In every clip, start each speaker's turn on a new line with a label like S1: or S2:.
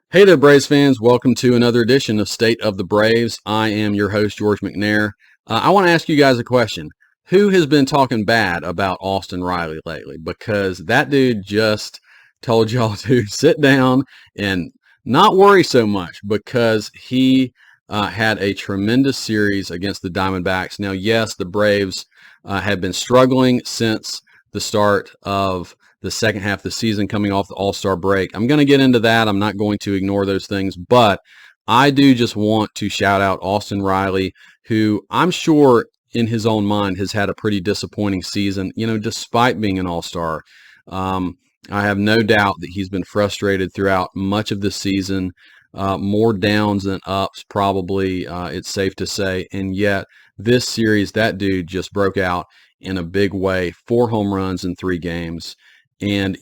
S1: Hey there, Braves fans. Welcome to another edition of State of the Braves. I am your host, George McNair. I want to ask you guys a question. Who has been talking bad about Austin Riley lately? Because that dude just told y'all to sit down and not worry so much because he had a tremendous series against the Diamondbacks. Now, yes, the Braves have been struggling since the start of the second half of the season coming off the All-Star break. I'm going to get into that. I'm not going to ignore those things, but I do just want to shout out Austin Riley, who I'm sure in his own mind has had a pretty disappointing season, despite being an All-Star. I have no doubt that he's been frustrated throughout much of the season, more downs than ups, probably, it's safe to say. And yet, this series, that dude just broke out in a big way, 4 home runs in 3 games. And,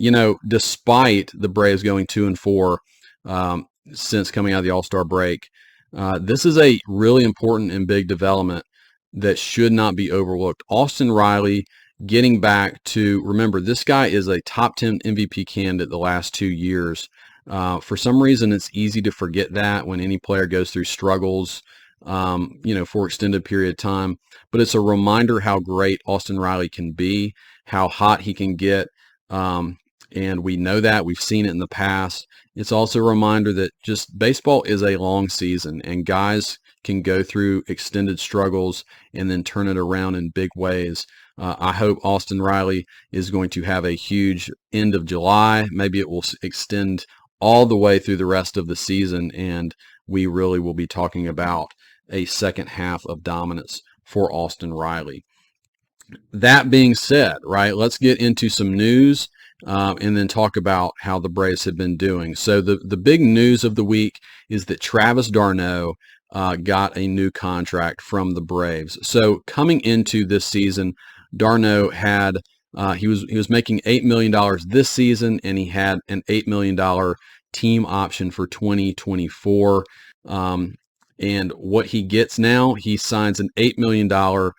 S1: despite the Braves going 2-4 since coming out of the All-Star break, this is a really important and big development that should not be overlooked. Austin Riley getting back to, remember, this guy is a top 10 MVP candidate the last 2 years. For some reason, it's easy to forget that when any player goes through struggles, for extended period of time. But it's a reminder how great Austin Riley can be, how hot he can get. And we know that. We've seen it in the past. It's also a reminder that just baseball is a long season, and guys can go through extended struggles and then turn it around in big ways. I hope Austin Riley is going to have a huge end of July. Maybe it will extend all the way through the rest of the season, and we really will be talking about a second half of dominance for Austin Riley. That being said, right, let's get into some news and then talk about how the Braves have been doing. So the big news of the week is that Travis d'Arnaud got a new contract from the Braves. So coming into this season, d'Arnaud had he was making $8 million this season, and he had an $8 million team option for 2024. And what he gets now, he signs an $8 million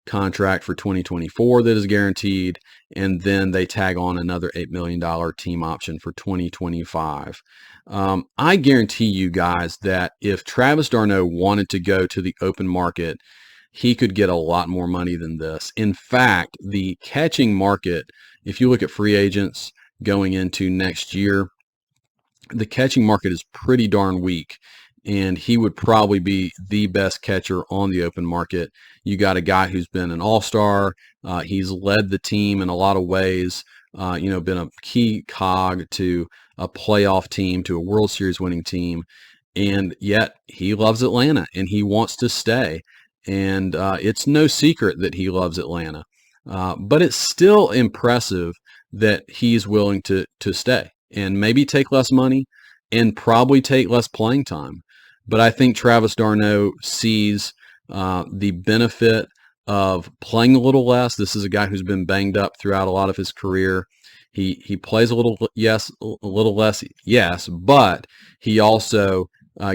S1: contract for 2024 that is guaranteed, and then they tag on another $8 million team option for 2025. I guarantee you guys that if Travis d'Arnaud wanted to go to the open market, he could get a lot more money than this. In fact, the catching market, if you look at free agents going into next year, the catching market is pretty darn weak, and he would probably be the best catcher on the open market. You got a guy who's been an all-star. He's led the team in a lot of ways, been a key cog to a playoff team, to a World Series winning team, and yet he loves Atlanta, and he wants to stay. And it's no secret that he loves Atlanta. But it's still impressive that he's willing to stay and maybe take less money and probably take less playing time. But I think Travis d'Arnaud sees the benefit of playing a little less. This is a guy who's been banged up throughout a lot of his career. He plays a little less, yes, but he also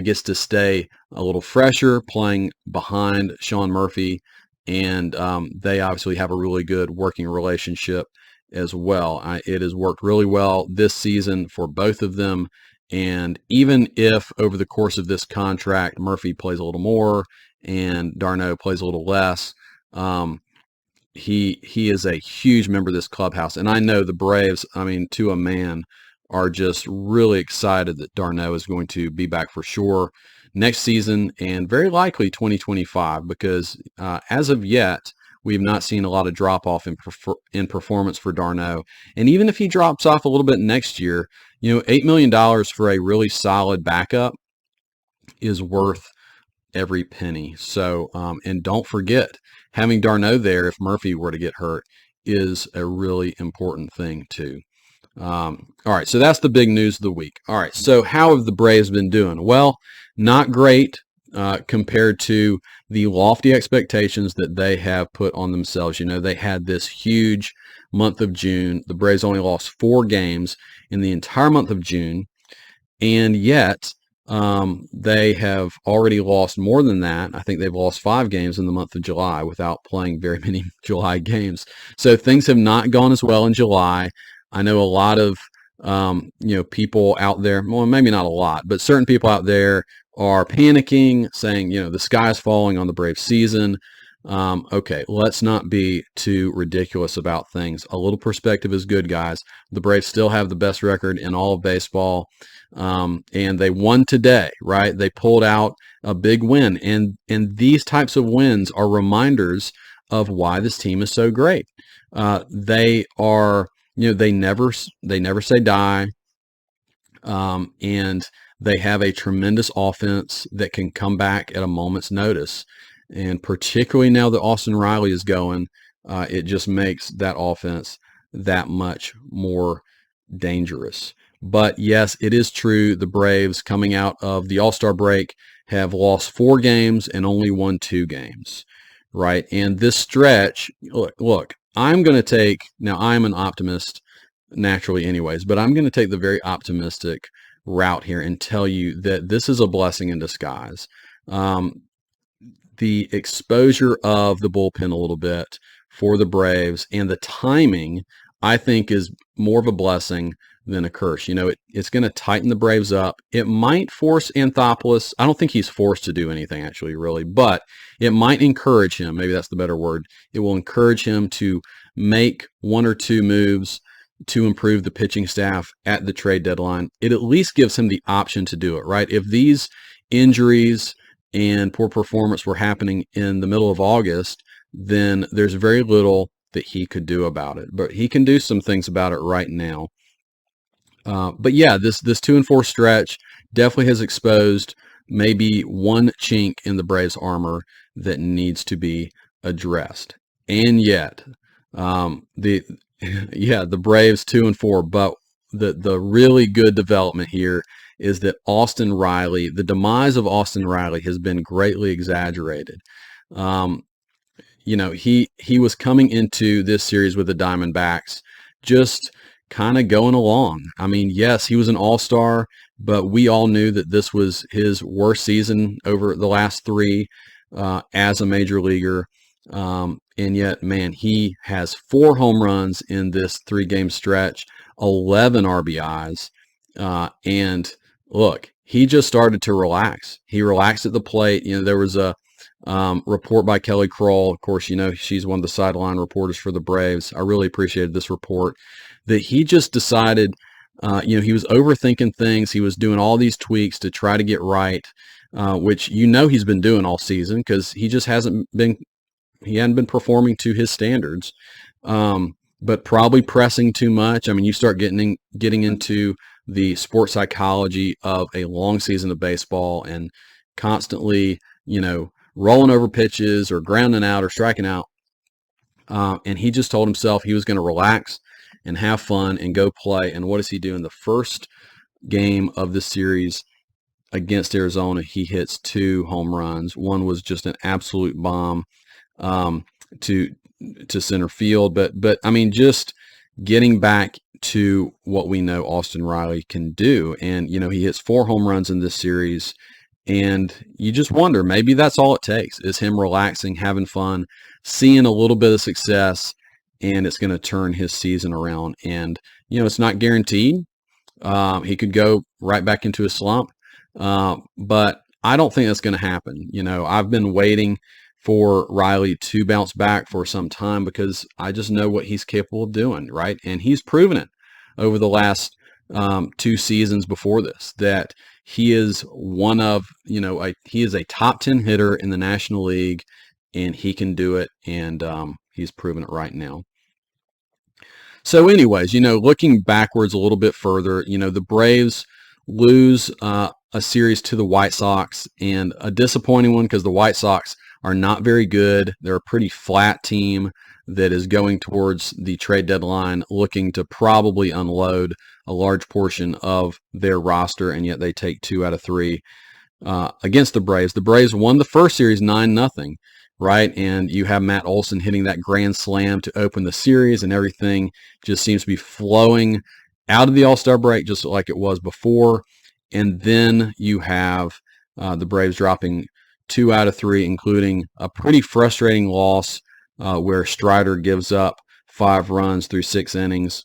S1: gets to stay a little fresher playing behind Sean Murphy, and they obviously have a really good working relationship as well. It has worked really well this season for both of them. And even if over the course of this contract, Murphy plays a little more and d'Arnaud plays a little less, he is a huge member of this clubhouse. And I know the Braves, to a man, are just really excited that d'Arnaud is going to be back for sure next season and very likely 2025, because as of yet, we've not seen a lot of drop-off in performance for d'Arnaud. And even if he drops off a little bit next year, $8 million for a really solid backup is worth every penny. So, and don't forget, having d'Arnaud there, if Murphy were to get hurt, is a really important thing too. All right, so that's the big news of the week. All right, so how have the Braves been doing? Well, not great compared to the lofty expectations that they have put on themselves. They had this huge month of June. The Braves only lost 4 games in the entire month of June, and yet they have already lost more than that. I think they've lost 5 games in the month of July without playing very many July games. So things have not gone as well in July. I know a lot of people out there, well, maybe not a lot, but certain people out there are panicking, saying, the sky is falling on the Braves season. Okay, let's not be too ridiculous about things. A little perspective is good, guys. The Braves still have the best record in all of baseball, and they won today, right? They pulled out a big win, and these types of wins are reminders of why this team is so great. They are, they never say die, and they have a tremendous offense that can come back at a moment's notice. And particularly now that Austin Riley is going, it just makes that offense that much more dangerous. But yes, it is true. The Braves, coming out of the All-Star break, have lost 4 games and only won 2 games, right? And this stretch, look, I'm going to take, now I'm an optimist naturally anyways, but I'm going to take the very optimistic route here and tell you that this is a blessing in disguise. The exposure of the bullpen a little bit for the Braves and the timing, I think, is more of a blessing than a curse. It's going to tighten the Braves up. It might force Anthopoulos. I don't think he's forced to do anything, actually, really, but it might encourage him. Maybe that's the better word. It will encourage him to make 1 or 2 moves to improve the pitching staff at the trade deadline. It at least gives him the option to do it, right? If these injuries and poor performance were happening in the middle of August, then there's very little that he could do about it. But he can do some things about it right now. But yeah, this 2-4 stretch definitely has exposed maybe one chink in the Braves' armor that needs to be addressed. And yet, the Braves 2-4, but the really good development here is that Austin Riley, the demise of Austin Riley has been greatly exaggerated. He was coming into this series with the Diamondbacks just kind of going along. I mean, yes, he was an all-star, but we all knew that this was his worst season over the last 3 as a major leaguer. And yet, man, he has 4 home runs in this 3-game stretch, 11 RBIs, and look, he just started to relax. He relaxed at the plate. There was a report by Kelly Kroll. Of course, she's one of the sideline reporters for the Braves. I really appreciated this report that he just decided, he was overthinking things. He was doing all these tweaks to try to get right, which he's been doing all season because he just hadn't been performing to his standards. But probably pressing too much. I mean, you start getting into the sports psychology of a long season of baseball and constantly, rolling over pitches or grounding out or striking out. And he just told himself he was going to relax and have fun and go play. And what does he do in the first game of the series against Arizona? He hits 2 home runs. One was just an absolute bomb to center field. But I mean, just getting back to what we know Austin Riley can do. And, he hits 4 home runs in this series. And you just wonder, maybe that's all it takes is him relaxing, having fun, seeing a little bit of success, and it's going to turn his season around. And, it's not guaranteed. He could go right back into a slump. But I don't think that's going to happen. I've been waiting for Riley to bounce back for some time because I just know what he's capable of doing, right? And he's proven it over the last 2 seasons before this, that he is one of, he is a top 10 hitter in the National League, and he can do it, and he's proven it right now. So anyways, looking backwards a little bit further, the Braves lose a series to the White Sox, and a disappointing one because the White Sox are not very good. They're a pretty flat team that is going towards the trade deadline looking to probably unload a large portion of their roster, and yet they take 2 out of 3 against the Braves. The Braves won the first series 9-0, right? And you have Matt Olson hitting that grand slam to open the series, and everything just seems to be flowing out of the All-Star break just like it was before. And then you have the Braves dropping 2 out of 3, including a pretty frustrating loss where Strider gives up 5 runs through 6 innings.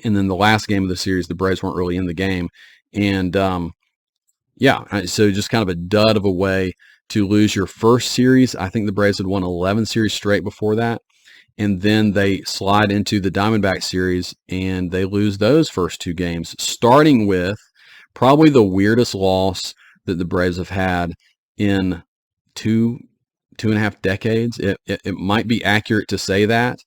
S1: And then the last game of the series, the Braves weren't really in the game. And so just kind of a dud of a way to lose your first series. I think the Braves had won 11 series straight before that. And then they slide into the Diamondback series and they lose those first two games, starting with probably the weirdest loss that the Braves have had in two and a half decades. It might be accurate to say that.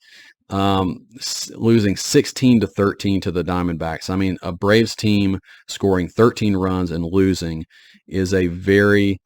S1: Losing 16-13 to the Diamondbacks. I mean, a Braves team scoring 13 runs and losing is a very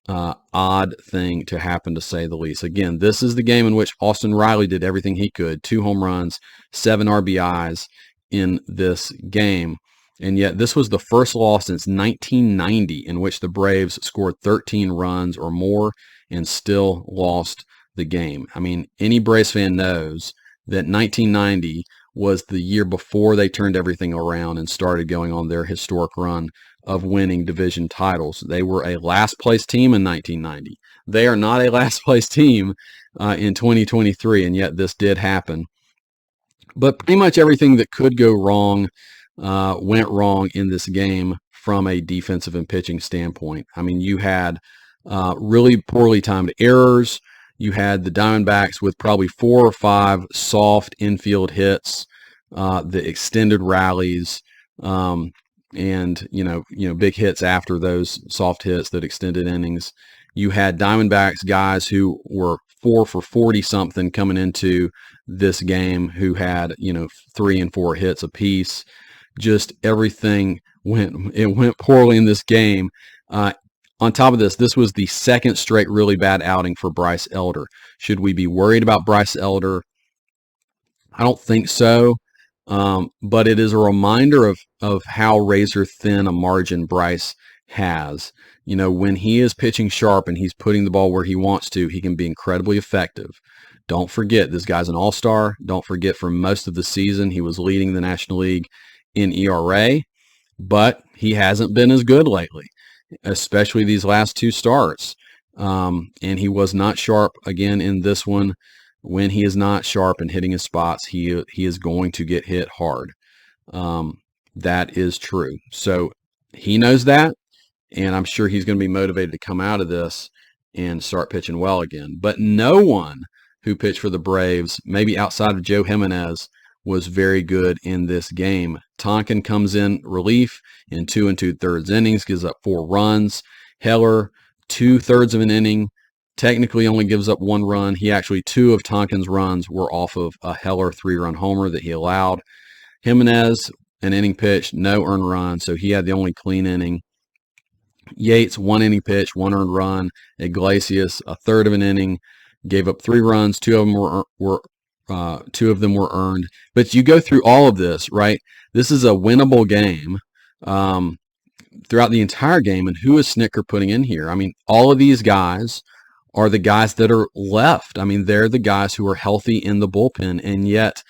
S1: odd thing to happen, to say the least. Again, this is the game in which Austin Riley did everything he could. 2 home runs, 7 RBIs in this game. And yet this was the first loss since 1990 in which the Braves scored 13 runs or more and still lost the game. I mean, any Braves fan knows that 1990 was the year before they turned everything around and started going on their historic run of winning division titles. They were a last place team in 1990. They are not a last place team in 2023, and yet this did happen. But pretty much everything that could go wrong went wrong in this game from a defensive and pitching standpoint. I mean, you had really poorly timed errors. You had the Diamondbacks with probably 4 or 5 soft infield hits, the extended rallies, and big hits after those soft hits that extended innings. You had Diamondbacks guys who were 4 for 40 something coming into this game who had 3 and 4 hits apiece. Just everything went poorly in this game. On top of this was the second straight really bad outing for Bryce Elder. Should we be worried about Bryce Elder? I don't think so. But it is a reminder of how razor thin a margin Bryce has. When he is pitching sharp and he's putting the ball where he wants to, he can be incredibly effective. Don't forget, this guy's an all-star. Don't forget, for most of the season, he was leading the National League in ERA, but he hasn't been as good lately, especially these last 2 starts. And he was not sharp again in this one. When he is not sharp and hitting his spots, he is going to get hit hard. That is true. So he knows that, and I'm sure he's going to be motivated to come out of this and start pitching well again. But no one who pitched for the Braves, maybe outside of Joe Jimenez, was very good in this game. Tonkin comes in relief in 2 2/3 innings, gives up 4 runs. Heller, 2/3 of an inning, technically only gives up 1 run. He actually, 2 of Tonkin's runs were off of a Heller 3-run homer that he allowed. Jimenez, an inning pitched, no earned run, so he had the only clean inning. Yates, 1 inning pitch, 1 earned run. Iglesias, a third of an inning, gave up 3 runs. 2 of them were earned. But you go through all of this, right? This is a winnable game throughout the entire game. And who is Snitker putting in here? I mean, all of these guys are the guys that are left. I mean, they're the guys who are healthy in the bullpen, and yet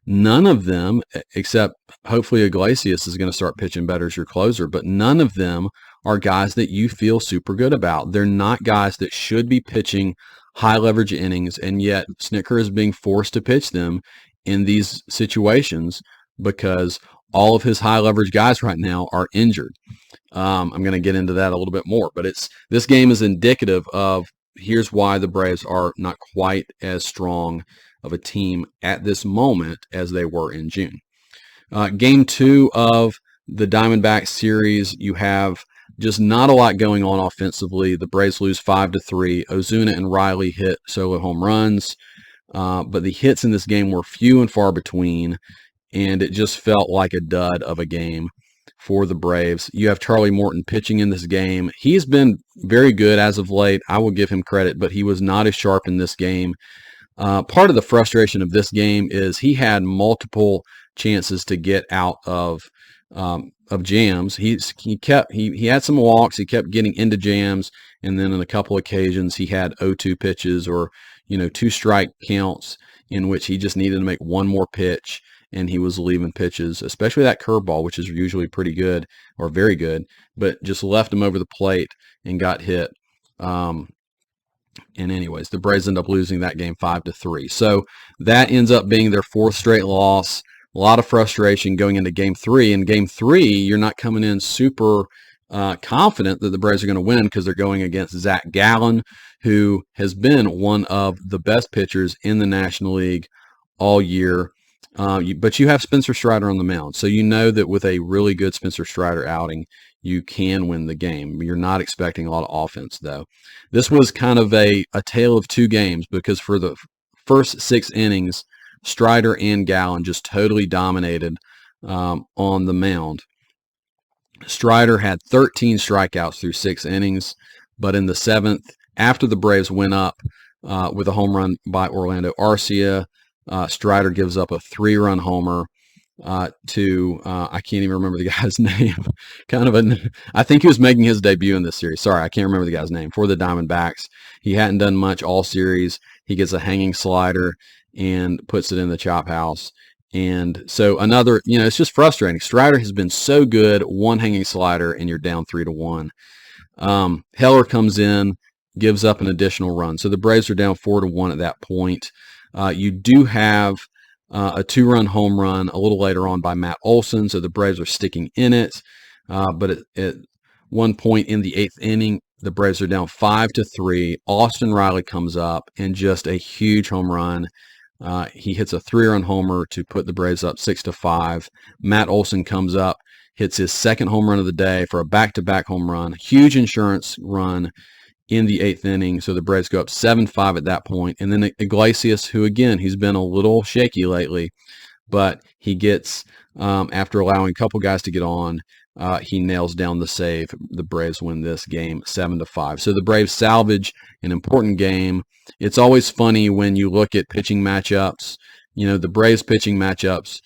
S1: none of them, except hopefully Iglesias is going to start pitching better as your closer, but none of them are guys that you feel super good about. They're not guys that should be pitching high leverage innings, and yet Snitker is being forced to pitch them in these situations because all of his high leverage guys right now are injured. I'm going to get into that a little bit more, but this game is indicative of here's why the Braves are not quite as strong of a team at this moment as they were in June. Game 2 of the Diamondback series, you have just not a lot going on offensively. The Braves lose 5-3. Ozuna and Riley hit solo home runs, but the hits in this game were few and far between, and it just felt like a dud of a game for the Braves. You have Charlie Morton pitching in this game. He's been very good as of late. I will give him credit, but he was not as sharp in this game. Part of the frustration of this game is he had multiple chances to get out of jams. He had some walks. He kept getting into jams, and then on a couple occasions he had 0-2 pitches or 2 strike counts in which he just needed to make one more pitch, and he was leaving pitches, especially that curveball, which is usually pretty good or very good, but just left him over the plate and got hit. And anyways, the Braves end up losing that game 5-3. So that ends up being their 4th straight loss. a lot of frustration going into Game 3. In Game 3, you're not coming in super confident that the Braves are going to win because they're going against Zach Gallen, who has been one of the best pitchers in the National League all year. But you have Spencer Strider on the mound, so you know that with a really good Spencer Strider outing, you can win the game. You're not expecting a lot of offense, though. This was kind of a tale of two games because for the first 6 innings, Strider and Gallen just totally dominated on the mound. Strider had 13 strikeouts through 6 innings, but in the 7th, after the Braves went up with a home run by Orlando Arcia, Strider gives up a 3-run homer to I can't even remember the guy's name. I think he was making his debut in this series. Sorry, I can't remember the guy's name. For the Diamondbacks, he hadn't done much all series. He gets a hanging slider and puts it in the chop house. And so another, it's just frustrating. Strider has been so good, one hanging slider, and you're down 3-1. Heller comes in, gives up an additional run. So the Braves are down 4-1 at that point. You do have a 2-run home run a little later on by Matt Olson, so the Braves are sticking in it. But at one point in the 8th inning, the Braves are down 5-3. Austin Riley comes up and just a huge home run. He hits a 3-run homer to put the Braves up 6-5. Matt Olson comes up, hits his second home run of the day for a back-to-back home run, huge insurance run in the 8th inning. So the Braves go up 7-5 at that point. And then Iglesias, who again, he's been a little shaky lately, but he gets, after allowing a couple guys to get on, he nails down the save. The Braves win this game 7-5. So the Braves salvage an important game. It's always funny when you look at pitching matchups. The Braves pitching matchups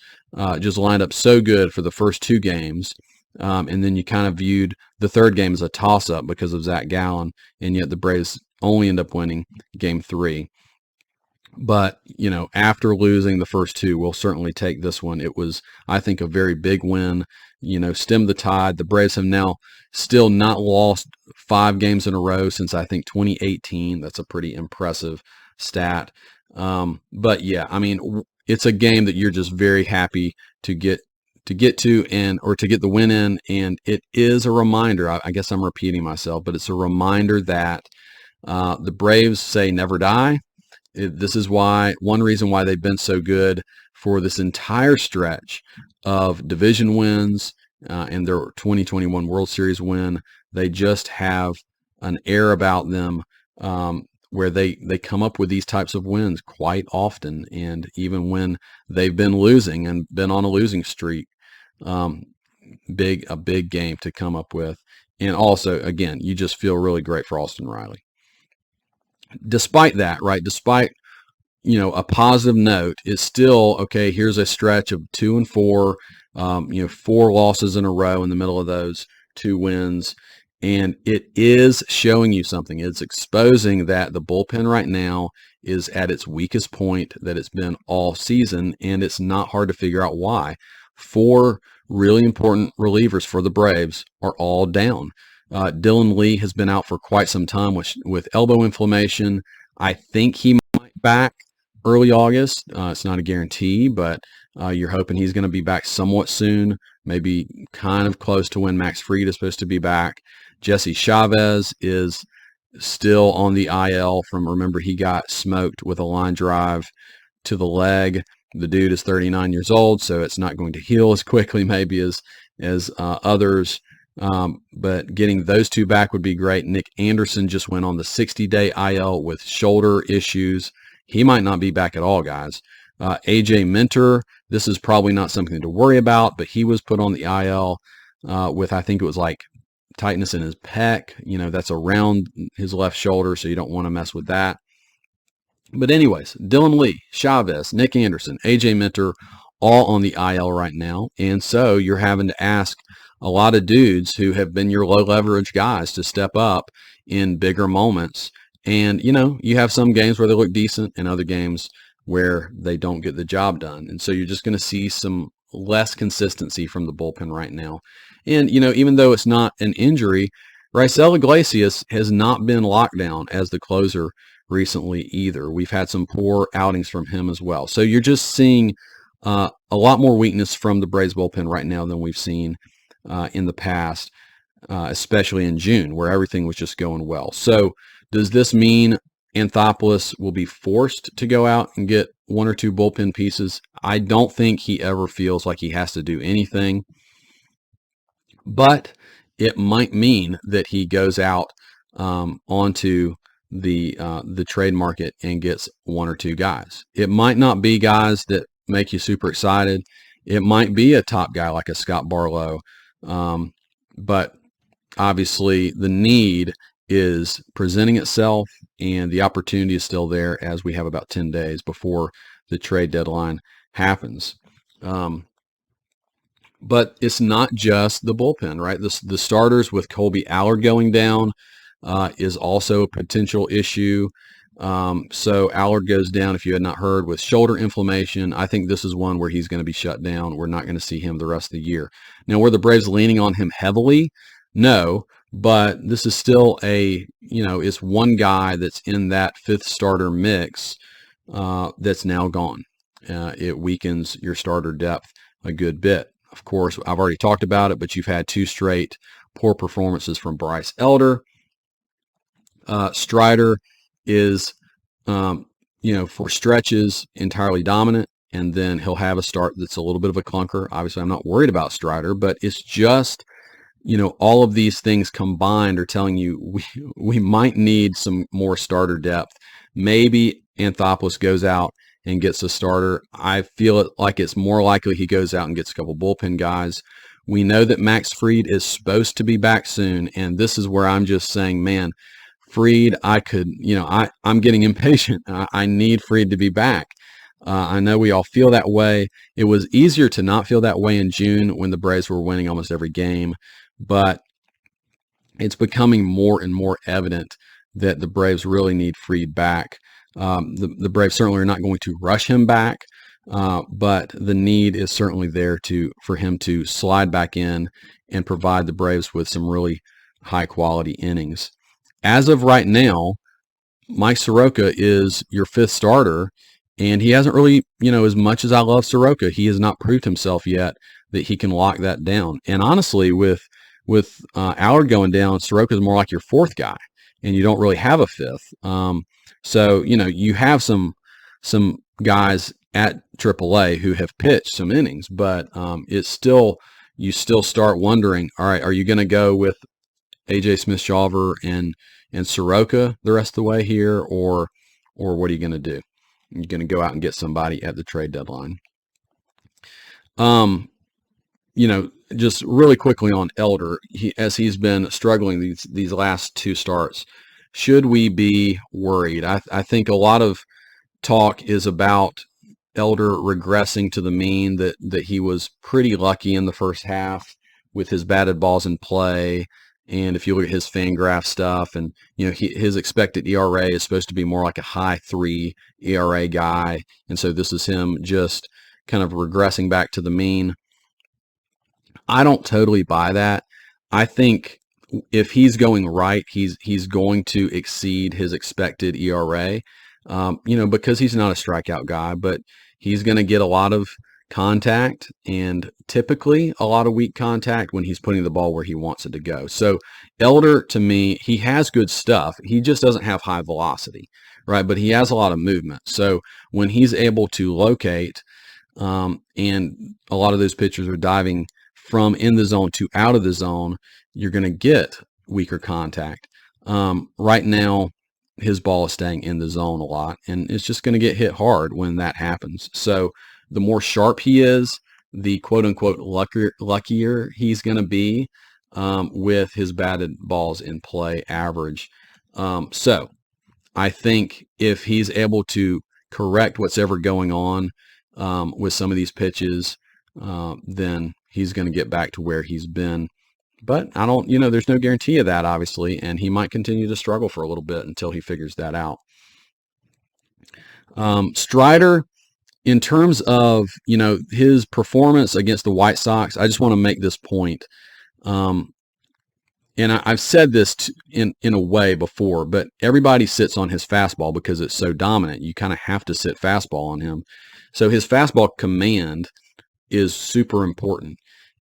S1: just lined up so good for the first 2 games. And then you kind of viewed the third game as a toss-up because of Zach Gallen, and yet the Braves only end up winning Game 3. But, after losing the first 2, we'll certainly take this one. It was, I think, a very big win, stemmed the tide. The Braves have now still not lost 5 games in a row since, I think, 2018. That's a pretty impressive stat. But, yeah, it's a game that you're just very happy to get to and or to get the win in, and it is a reminder. I guess I'm repeating myself, but it's a reminder that the Braves say never die. This is one reason why they've been so good for this entire stretch of division wins and their 2021 World Series win. They just have an air about them where they come up with these types of wins quite often, and even when they've been losing and been on a losing streak, a big game to come up with. And also, again, you just feel really great for Austin Riley. Despite that, right, despite, a positive note, it's still, okay, here's a stretch of 2-4, 4 losses in a row in the middle of those 2 wins. And it is showing you something. It's exposing that the bullpen right now is at its weakest point that it's been all season, and it's not hard to figure out why. 4 really important relievers for the Braves are all down. Dylan Lee has been out for quite some time with elbow inflammation. I think he might be back early August. It's not a guarantee, but you're hoping he's going to be back somewhat soon, maybe kind of close to when Max Fried is supposed to be back. Jesse Chavez is still on the IL remember, he got smoked with a line drive to the leg. The dude is 39 years old, so it's not going to heal as quickly maybe as others. But getting those 2 back would be great. Nick Anderson just went on the 60-day IL with shoulder issues. He might not be back at all, guys. AJ Minter, this is probably not something to worry about, but he was put on the IL with, I think it was like tightness in his pec. That's around his left shoulder, so you don't want to mess with that. But anyways, Dylan Lee, Chavez, Nick Anderson, AJ Minter, all on the IL right now. And so you're having to ask a lot of dudes who have been your low leverage guys to step up in bigger moments. And, you have some games where they look decent and other games where they don't get the job done. And so you're just going to see some less consistency from the bullpen right now. And, even though it's not an injury, Raisel Iglesias has not been locked down as the closer recently either. We've had some poor outings from him as well. So you're just seeing a lot more weakness from the Braves bullpen right now than we've seen in the past, especially in June, where everything was just going well. So does this mean Anthopoulos will be forced to go out and get one or two bullpen pieces? I don't think he ever feels like he has to do anything, but it might mean that he goes out onto the trade market and gets one or two guys. It might not be guys that make you super excited. It might be a top guy like a Scott Barlow, but obviously the need is presenting itself, and the opportunity is still there as we have about 10 days before the trade deadline happens. But it's not just the bullpen, right? The starters with Colby Allard going down is also a potential issue. So Allard goes down, if you had not heard, with shoulder inflammation. I think this is one where he's going to be shut down. We're not going to see him the rest of the year. Now, were the Braves leaning on him heavily? No, but this is still it's one guy that's in that fifth starter mix that's now gone. It weakens your starter depth a good bit. Of course, I've already talked about it, but you've had two straight poor performances from Bryce Elder. Strider is, for stretches entirely dominant, and then he'll have a start that's a little bit of a clunker. Obviously, I'm not worried about Strider, but it's just, all of these things combined are telling you we might need some more starter depth. Maybe Anthopoulos goes out and gets a starter. I feel it like it's more likely he goes out and gets a couple bullpen guys. We know that Max Fried is supposed to be back soon, and this is where I'm just saying, man, Fried, I'm getting impatient. I need Fried to be back. I know we all feel that way. It was easier to not feel that way in June when the Braves were winning almost every game, but it's becoming more and more evident that the Braves really need Fried back. The Braves certainly are not going to rush him back, but the need is certainly there for him to slide back in and provide the Braves with some really high-quality innings. As of right now, Mike Soroka is your fifth starter, and he hasn't really, as much as I love Soroka, he has not proved himself yet that he can lock that down. And honestly, with Allard going down, Soroka is more like your fourth guy, and you don't really have a fifth. So, you have some guys at AAA who have pitched some innings, but you still start wondering, all right, are you going to go with AJ Smith-Shawver and Soroka the rest of the way here, or what are you going to do? You're going to go out and get somebody at the trade deadline. Just really quickly on Elder, as he's been struggling these last two starts, should we be worried? I think a lot of talk is about Elder regressing to the mean, that he was pretty lucky in the first half with his batted balls in play. And if you look at his FanGraph stuff, and his expected ERA is supposed to be more like a high 3 ERA guy, and so this is him just kind of regressing back to the mean. I don't totally buy that. I think if he's going right, he's going to exceed his expected ERA, because he's not a strikeout guy, but he's going to get a lot of contact, and typically a lot of weak contact when he's putting the ball where he wants it to go. So Elder, to me, he has good stuff. He just doesn't have high velocity, right? But he has a lot of movement. So when he's able to locate, and a lot of those pitchers are diving from in the zone to out of the zone, you're going to get weaker contact. Right now, his ball is staying in the zone a lot, and it's just going to get hit hard when that happens. So the more sharp he is, the quote-unquote luckier he's going to be with his batted balls in play average. So I think if he's able to correct what's ever going on with some of these pitches, then he's going to get back to where he's been. But I don't, there's no guarantee of that, obviously, and he might continue to struggle for a little bit until he figures that out. Strider, in terms of, his performance against the White Sox, I just want to make this point. And I've said this in a way before, but everybody sits on his fastball because it's so dominant. You kind of have to sit fastball on him. So his fastball command is super important.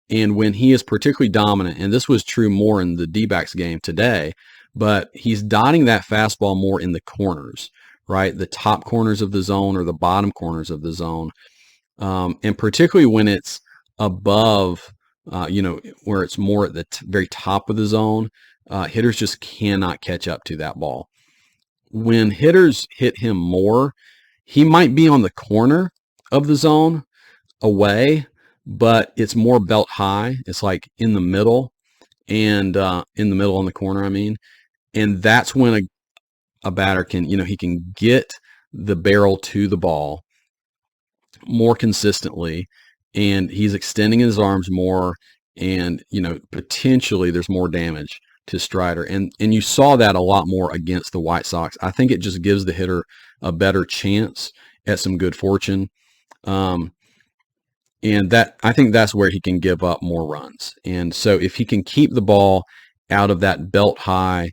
S1: And when he is particularly dominant, and this was true more in the D-backs game today, but he's dotting that fastball more in the corners, right? The top corners of the zone or the bottom corners of the zone. And particularly when it's above, where it's more at the very top of the zone, hitters just cannot catch up to that ball. When hitters hit him more, he might be on the corner of the zone away, but it's more belt high. It's like in the middle and in the middle on the corner, I mean. And that's when a batter can, he can get the barrel to the ball more consistently, and he's extending his arms more, and potentially there's more damage to Strider, and you saw that a lot more against the White Sox. I think it just gives the hitter a better chance at some good fortune, and that I think that's where he can give up more runs. And so if he can keep the ball out of that belt high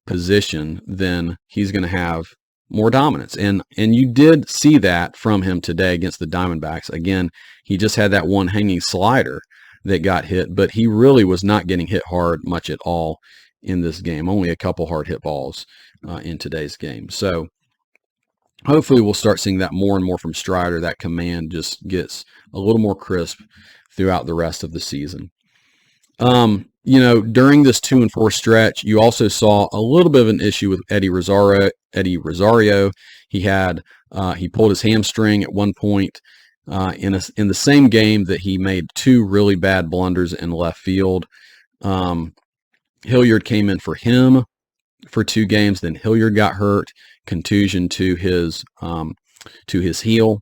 S1: position, then he's going to have more dominance. And you did see that from him today against the Diamondbacks. Again, he just had that one hanging slider that got hit, but he really was not getting hit hard much at all in this game. Only a couple hard hit balls in today's game. So hopefully we'll start seeing that more and more from Strider. That command just gets a little more crisp throughout the rest of the season. During this 2-4 stretch, you also saw a little bit of an issue with Eddie Rosario. He pulled his hamstring at one point in the same game that he made two really bad blunders in left field. Hilliard came in for him for 2 games. Then Hilliard got hurt, contusion to his heel.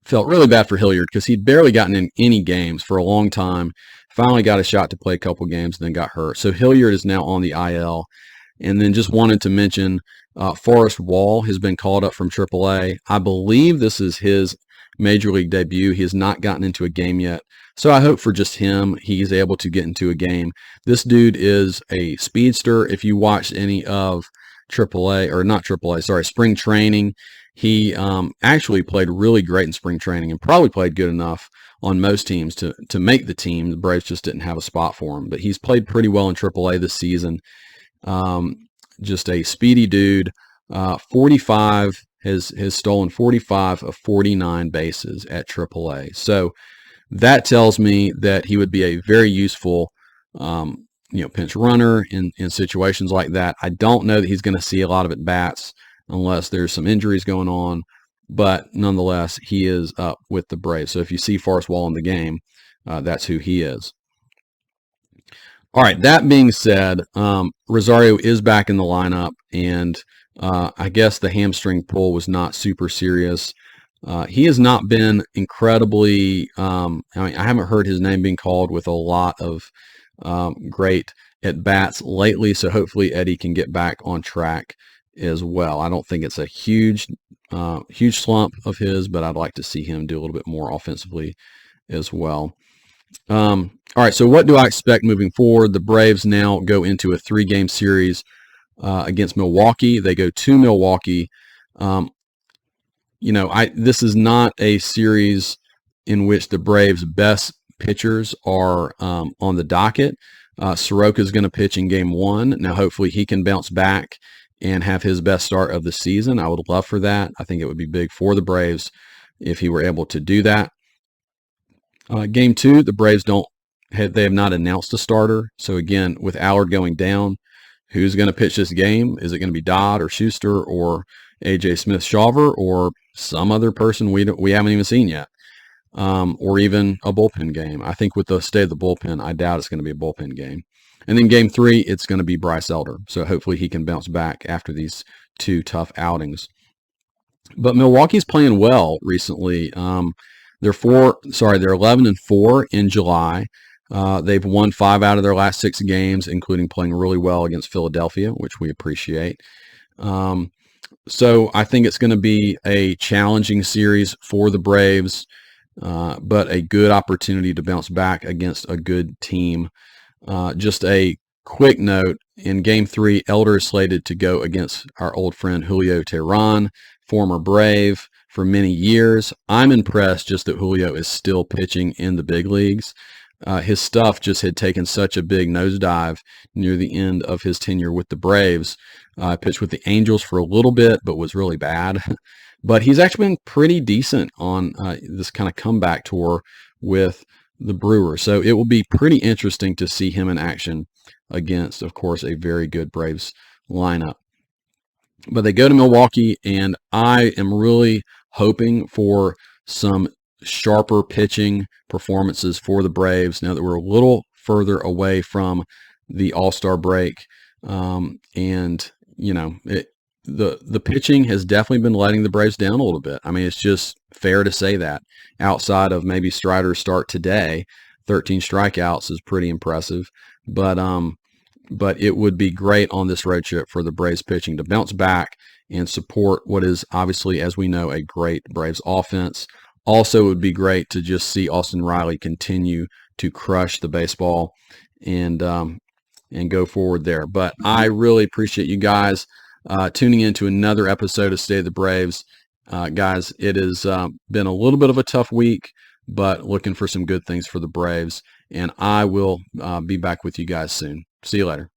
S1: Felt really bad for Hilliard because he'd barely gotten in any games for a long time. Finally got a shot to play a couple games, then got hurt. So Hilliard is now on the IL. And then just wanted to mention Forrest Wall has been called up from AAA. I believe this is his major league debut. He has not gotten into a game yet. So I hope for just him, he's able to get into a game. This dude is a speedster. If you watched any of spring training, he actually played really great in spring training and probably played good enough on most teams to make the team. The Braves just didn't have a spot for him, but he's played pretty well in AAA this season. Just a speedy dude. 45 has stolen 45 of 49 bases at AAA. So that tells me that he would be a very useful pinch runner in situations like that. I don't know that he's going to see a lot of at bats unless there's some injuries going on, but nonetheless, he is up with the Braves. So if you see Forrest Wall in the game, that's who he is. All right, that being said, Rosario is back in the lineup, and I guess the hamstring pull was not super serious. He has not been incredibly, I haven't heard his name being called with a lot of great at-bats lately, so hopefully Eddie can get back on track as well. I don't think it's a huge slump of his, but I'd like to see him do a little bit more offensively as well. All right, so what do I expect moving forward? The Braves now go into a 3-game series against Milwaukee. They go to Milwaukee. This is not a series in which the Braves' best pitchers are on the docket. Soroka is going to pitch in game 1. Now, hopefully he can bounce back and have his best start of the season. I would love for that. I think it would be big for the Braves if he were able to do that. Game 2, the Braves they have not announced a starter. So again, with Allard going down, who's going to pitch this game? Is it going to be Dodd or Schuster or AJ Smith-Shawver or some other person we haven't even seen yet? Or even a bullpen game. I think with the state of the bullpen, I doubt it's going to be a bullpen game. And then game 3, it's going to be Bryce Elder. So hopefully he can bounce back after these 2 tough outings. But Milwaukee's playing well recently. They're 11-4 in July. They've won 5 out of their last 6 games, including playing really well against Philadelphia, which we appreciate. So I think it's going to be a challenging series for the Braves, but a good opportunity to bounce back against a good team. Just a quick note, in Game 3, Elder is slated to go against our old friend Julio Teheran, former Brave, for many years. I'm impressed just that Julio is still pitching in the big leagues. His stuff just had taken such a big nosedive near the end of his tenure with the Braves. Pitched with the Angels for a little bit, but was really bad. But he's actually been pretty decent on this kind of comeback tour with the Brewers. So it will be pretty interesting to see him in action against, of course, a very good Braves lineup. But they go to Milwaukee, and I am really hoping for some sharper pitching performances for the Braves now that we're a little further away from the All-Star break. And, you know, the pitching has definitely been letting the Braves down a little bit. I mean, it's just fair to say that. Outside of maybe Strider's start today, 13 strikeouts is pretty impressive. But it would be great on this road trip for the Braves pitching to bounce back and support what is obviously, as we know, a great Braves offense. Also, it would be great to just see Austin Riley continue to crush the baseball and go forward there. But I really appreciate you guys tuning in to another episode of State of the Braves. Guys, it has been a little bit of a tough week, but looking for some good things for the Braves. And I will be back with you guys soon. See you later.